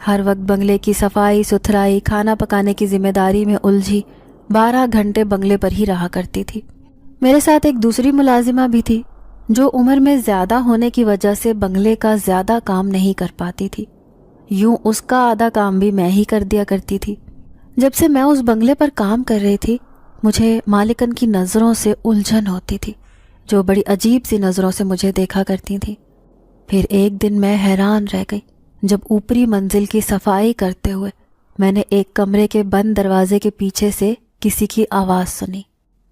ہر وقت بنگلے کی صفائی ستھرائی کھانا پکانے کی ذمہ داری میں الجھی 12 گھنٹے بنگلے پر ہی رہا کرتی تھی۔ میرے ساتھ ایک دوسری ملازمہ بھی تھی جو عمر میں زیادہ ہونے کی وجہ سے بنگلے کا زیادہ کام نہیں کر پاتی تھی، یوں اس کا آدھا کام بھی میں ہی کر دیا کرتی تھی۔ جب سے میں اس بنگلے پر کام کر رہی تھی مجھے مالکن کی نظروں سے الجھن ہوتی تھی، جو بڑی عجیب سی نظروں سے مجھے دیکھا کرتی تھیں۔ پھر ایک دن میں حیران رہ گئی جب اوپری منزل کی صفائی کرتے ہوئے میں نے ایک کمرے کے بند دروازے کے پیچھے سے کسی کی آواز سنی۔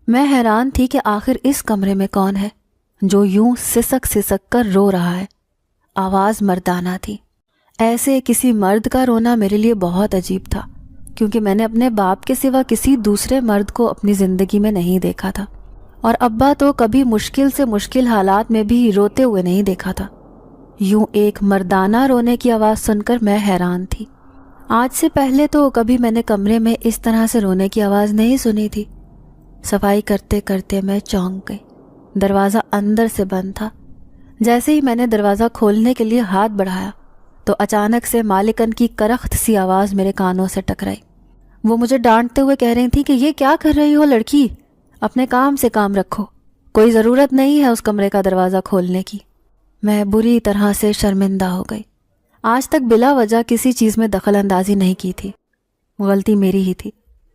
میں حیران تھی کہ آخر اس کمرے میں کون ہے جو یوں سسک سسک کر رو رہا ہے۔ آواز مردانہ تھی۔ ایسے کسی مرد کا رونا میرے لیے بہت عجیب تھا، کیونکہ میں نے اپنے باپ کے سوا کسی دوسرے مرد کو اپنی زندگی میں نہیں دیکھا تھا، اور ابا تو کبھی مشکل سے مشکل حالات میں بھی روتے ہوئے نہیں دیکھا تھا۔ یوں ایک مردانہ رونے کی آواز سن کر میں حیران تھی۔ آج سے پہلے تو کبھی میں نے کمرے میں اس طرح سے رونے کی آواز نہیں سنی تھی۔ صفائی کرتے کرتے میں چونک گئی۔ دروازہ اندر سے بند تھا۔ جیسے ہی میں نے دروازہ کھولنے کے لیے ہاتھ بڑھایا تو اچانک سے مالکن کی کرخت سی آواز میرے کانوں سے ٹکرائی۔ وہ مجھے ڈانٹتے ہوئے کہہ رہی تھی کہ یہ کیا کر رہی ہو لڑکی، اپنے کام سے کام رکھو، کوئی ضرورت نہیں ہے اس کمرے کا دروازہ کھولنے کی۔ میں بری طرح سے شرمندہ ہو گئی۔ آج تک بلا وجہ کسی چیز میں دخل اندازی نہیں کی تھی، غلطی میری ہی تھی،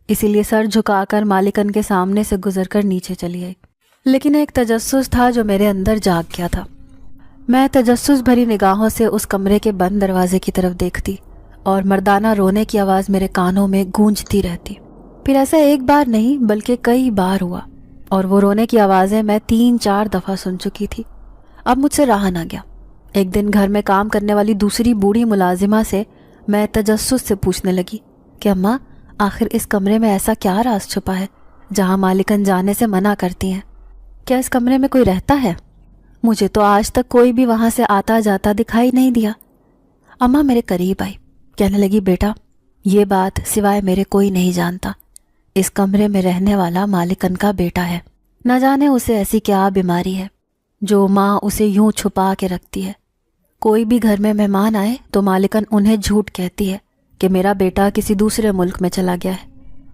اسی لیے سر جھکا کر مالکن کے سامنے سے گزر کر نیچے چلی آئی۔ لیکن ایک تجسس تھا جو میرے اندر جاگ گیا تھا۔ میں تجسس بھری نگاہوں سے اس کمرے کے بند دروازے کی طرف دیکھتی اور مردانہ رونے کی آواز میرے کانوں میں گونجتی رہتی۔ پھر ایسا ایک بار نہیں بلکہ کئی بار ہوا، اور وہ رونے کی آوازیں میں 3-4 دفعہ سن چکی تھی۔ اب مجھ سے رہا نہ گیا۔ ایک دن گھر میں کام کرنے والی دوسری بوڑھی ملازمہ سے میں تجسس سے پوچھنے لگی کہ اماں، آخر اس کمرے میں ایسا کیا راز چھپا ہے جہاں مالکن جانے سے منع کرتی ہیں؟ کیا اس کمرے میں کوئی رہتا ہے؟ مجھے تو آج تک کوئی بھی وہاں سے آتا جاتا دکھائی نہیں دیا۔ اماں میرے قریب آئی، کہنے لگی بیٹا، یہ بات سوائے میرے کوئی نہیں جانتا، اس کمرے میں رہنے والا مالکن کا بیٹا ہے۔ نہ جانے اسے ایسی کیا بیماری ہے جو ماں اسے یوں چھپا کے رکھتی ہے۔ کوئی بھی گھر میں مہمان آئے تو مالکن انہیں جھوٹ کہتی ہے کہ میرا بیٹا کسی دوسرے ملک میں چلا گیا ہے،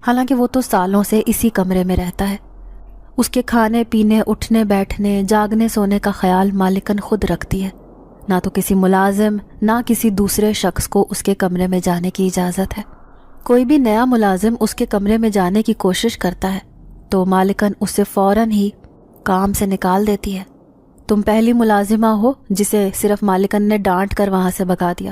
حالانکہ وہ تو سالوں سے اسی کمرے میں رہتا ہے۔ اس کے کھانے پینے، اٹھنے بیٹھنے، جاگنے سونے کا خیال مالکن خود رکھتی ہے، نہ تو کسی ملازم نہ کسی دوسرے شخص کو اس کے کمرے میں جانے کی اجازت ہے۔ کوئی بھی نیا ملازم اس کے کمرے میں جانے کی کوشش کرتا ہے تو مالکن اسے فوراً ہی کام سے نکال دیتی ہے۔ تم پہلی ملازمہ ہو جسے صرف مالکن نے ڈانٹ کر وہاں سے بھگا دیا۔